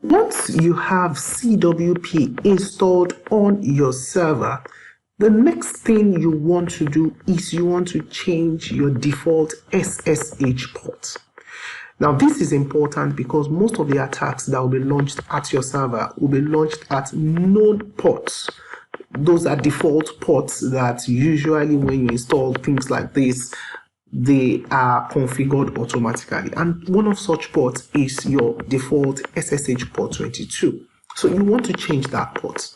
Once you have CWP installed on your server, the next thing you want to do is you want to change your default SSH port. Now, this is important because most of the attacks that will be launched at your server will be launched at known ports. Those are default ports that usually when you install things like this, they are configured automatically. And one of such ports is your default SSH port 22. So you want to change that port.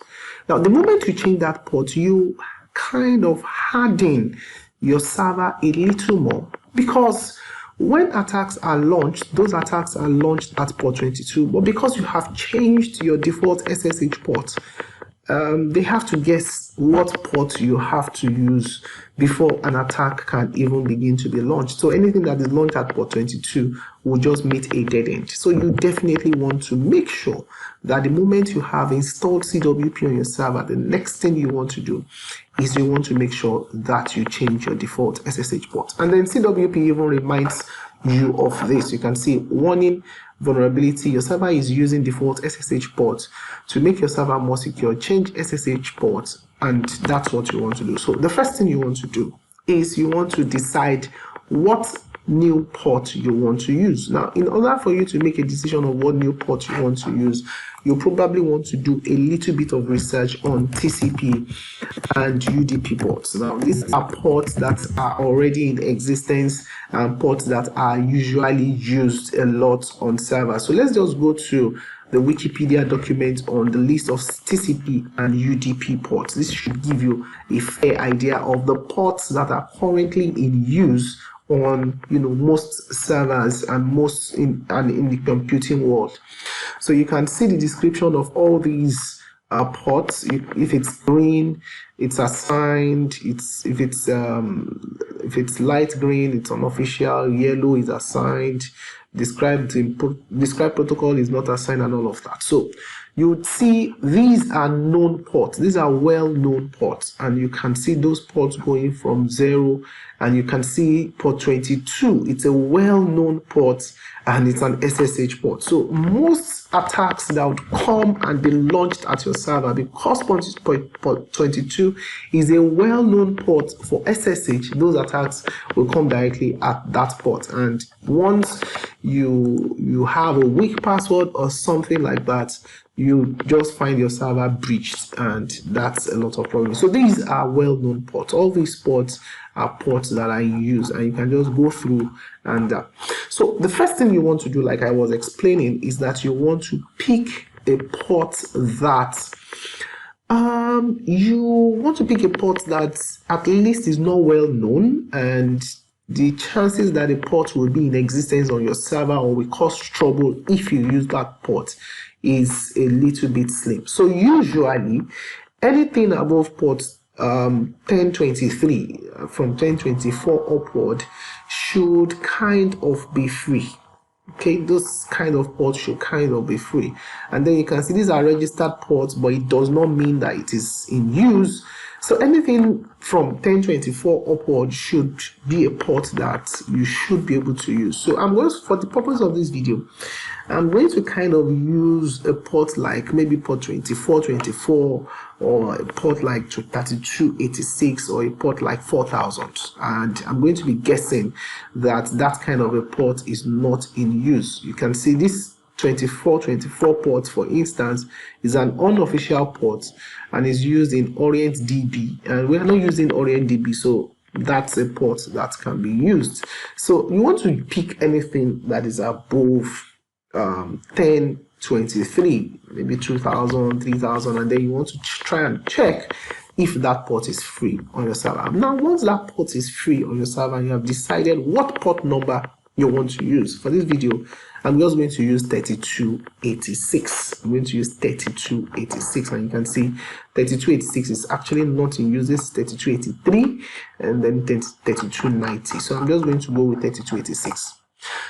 Now, the moment you change that port, you kind of harden your server a little more, because when attacks are launched, those attacks are launched at port 22, but because you have changed your default SSH port, they have to guess what port you have to use before an attack can even begin to be launched. So anything that is launched at port 22 will just meet a dead end. So you definitely want to make sure that the moment you have installed CWP on your server, the next thing you want to do is you want to make sure that you change your default SSH port. And then CWP even reminds you of this. You can see warning, vulnerability. Your server is using default SSH port to make your server more secure. Change SSH port, and that's what you want to do. So the first thing you want to do is you want to decide what new port you want to use. Now, in order for you to make a decision of what new port you want to use, you probably want to do a little bit of research on TCP and UDP ports. Now, these are ports that are already in existence and ports that are usually used a lot on servers. So let's just go to the Wikipedia document on the list of TCP and UDP ports. This should give you a fair idea of the ports that are currently in use on most servers and most in the computing world. So you can see the description of all these ports. If it's green, it's assigned. If it's light green, it's unofficial. Yellow is assigned. Described protocol is not assigned, and all of that. So you would see these are known ports. These are well-known ports, and you can see those ports going from 0, and you can see port 22. It's a well-known port, and it's an SSH port. So most attacks that would come and be launched at your server, because port 22 is a well-known port for SSH, those attacks will come directly at that port. And once you have a weak password or something like that, you just find your server breached, and that's a lot of problems. So these are well-known ports. All these ports are ports that are in use, and you can just go through and so the first thing you want to do, like I was explaining, is that you want to pick a port that at least is not well known, and the chances that a port will be in existence on your server or will cause trouble if you use that port is a little bit slim. So usually anything above port 1023 from 1024 upward should kind of be free. Okay, those kind of ports should kind of be free. And then you can see these are registered ports, but it does not mean that it is in use. So anything from 1024 upward should be a port that you should be able to use. So I'm going to, for the purpose of this video, I'm going to kind of use a port like maybe port 2424, or a port like 3286, or a port like 4000. And I'm going to be guessing that that kind of a port is not in use. You can see this 2424 port, for instance, is an unofficial port and is used in OrientDB, and we are not using OrientDB, so that's a port that can be used. So you want to pick anything that is above 1023, maybe 2000, 3000, and then you want to try and check if that port is free on your server. Now, once that port is free on your server, you have decided what port number you want to use. For this video, I'm just going to use 3286. I'm going to use 3286, and you can see 3286 is actually not in use. This is 3283 and then 3290. So I'm just going to go with 3286.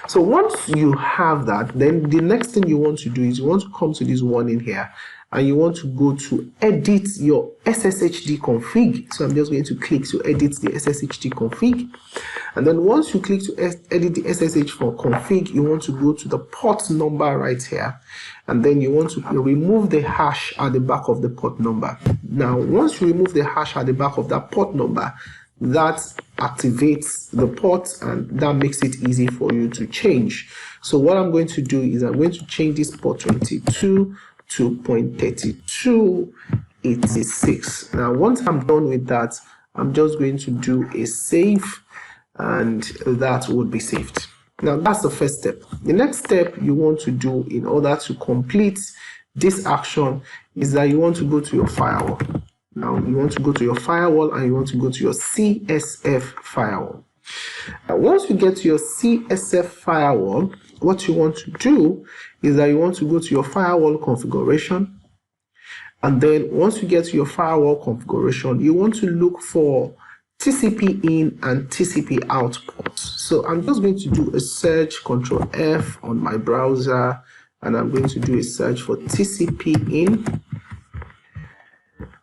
So once you have that, then the next thing you want to do is you want to come to this warning here, and you want to go to edit your SSHD config. So I'm just going to click to edit the SSHD config. And then once you click to edit the SSH for config, you want to go to the port number right here. And then you want to remove the hash at the back of the port number. Now, once you remove the hash at the back of that port number, that activates the port and that makes it easy for you to change. So what I'm going to do is I'm going to change this port 22 to 0.3286. Now, once I'm done with that, I'm just going to do a save, and that would be saved. Now, that's the first step. The next step you want to do in order to complete this action is that you want to go to your firewall. Now, you want to go to your firewall and you want to go to your CSF firewall. Now, once you get to your CSF firewall, what you want to do is that you want to go to your firewall configuration. And then once you get to your firewall configuration, you want to look for TCP in and TCP out ports. So I'm just going to do a search, Control F on my browser, and I'm going to do a search for TCP in.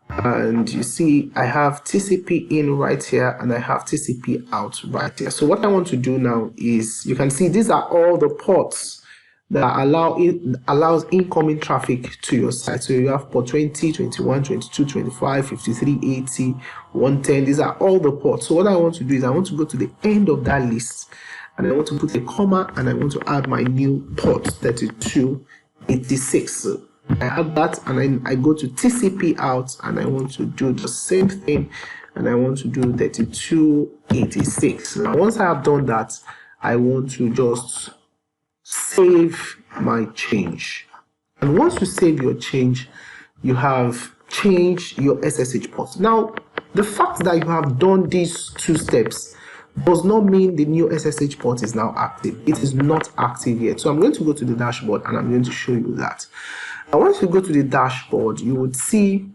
And you see I have TCP in right here and I have TCP out right here. So what I want to do now is, you can see these are all the ports that allows incoming traffic to your site. So you have port 20, 21, 22, 25, 53, 80, 110. These are all the ports. So what I want to do is I want to go to the end of that list and I want to put a comma and I want to add my new port 3286. So I add that and then I go to TCP out and I want to do the same thing and I want to do 3286. Now, once I have done that, I want to just save my change. And once you save your change, you have changed your SSH port. Now, the fact that you have done these two steps does not mean the new SSH port is now active. It is not active yet. So I'm going to go to the dashboard and I'm going to show you that. Now, once you go to the dashboard, you would see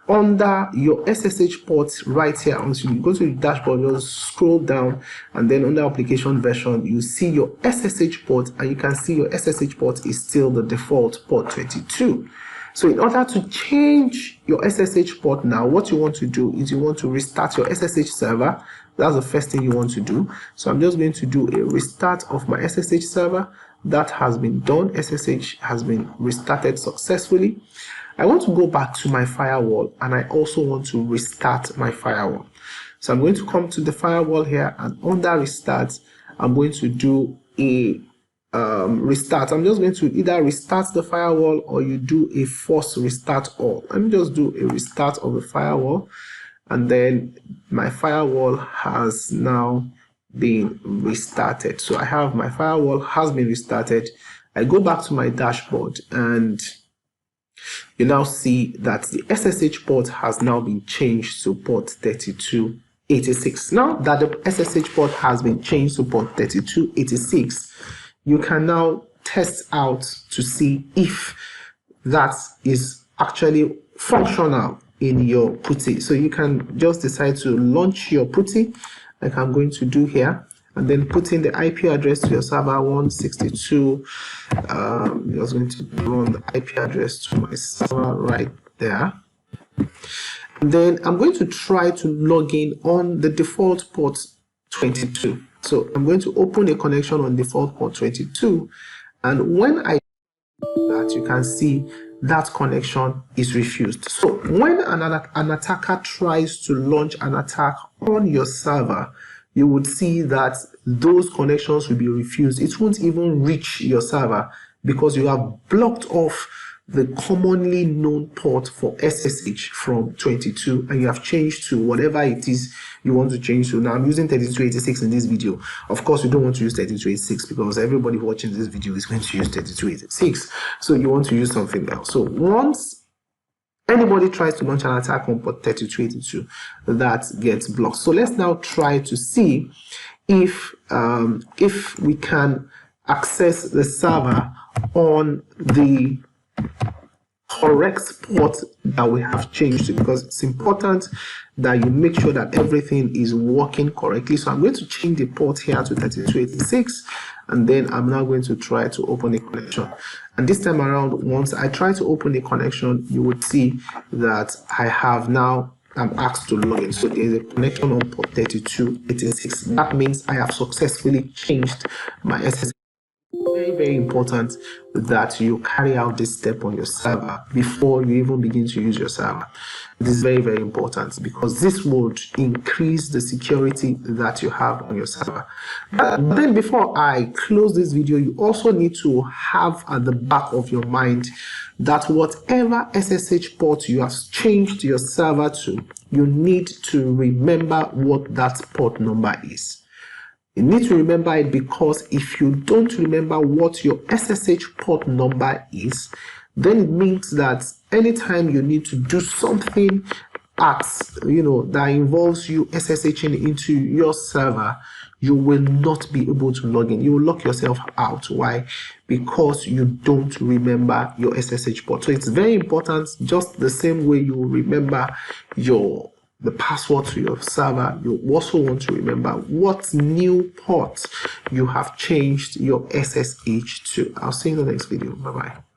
under your SSH port right here. Once you go to the dashboard, you'll scroll down and then under application version, you see your SSH port and you can see your SSH port is still the default port 22. So in order to change your SSH port now, what you want to do is you want to restart your SSH server. That's the first thing you want to do. So I'm just going to do a restart of my SSH server. That has been done. SSH has been restarted successfully. I want to go back to my firewall and I also want to restart my firewall. So I'm going to come to the firewall here and under restart, I'm going to do a restart. I'm just going to either restart the firewall or you do a force restart all. Let me just do a restart of the firewall and then my firewall has now been restarted. So I have my firewall has been restarted. I go back to my dashboard and you now see that the SSH port has now been changed to port 3286. Now that the SSH port has been changed to port 3286, you can now test out to see if that is actually functional in your PuTTY. So you can just decide to launch your PuTTY like I'm going to do here, and then put in the IP address to your server 162. I'm just going to run the IP address to my server right there. And then I'm going to try to log in on the default port 22. So I'm going to open a connection on default port 22. And when I do that, you can see that connection is refused. So when an attacker tries to launch an attack on your server, you would see that those connections will be refused. It won't even reach your server because you have blocked off the commonly known port for SSH from 22 and you have changed to whatever it is you want to change to. Now I'm using 3286 in this video. Of course, you don't want to use 3286 because everybody watching this video is going to use 3286. So you want to use something else. So once anybody tries to launch an attack on port 3282, that gets blocked. So let's now try to see if we can access the server on the correct port that we have changed to, because it's important that you make sure that everything is working correctly. So I'm going to change the port here to 3286, and then I'm now going to try to open a connection. And this time around, once I try to open a connection, you would see that I have now, I'm asked to log in. So there is a connection on port 3286. That means I have successfully changed my SSH. Very, very important that you carry out this step on your server before you even begin to use your server. It is very, very important, because this would increase the security that you have on your server. But then before I close this video, you also need to have at the back of your mind that whatever SSH port you have changed your server to, you need to remember what that port number is. You need to remember it, because if you don't remember what your SSH port number is, then it means that anytime you need to do something that involves you SSHing into your server, you will not be able to log in. You will lock yourself out. Why? Because you don't remember your SSH port. So it's very important, just the same way you will remember the password to your server, you also want to remember what new port you have changed your SSH to. I'll see you in the next video. Bye-bye.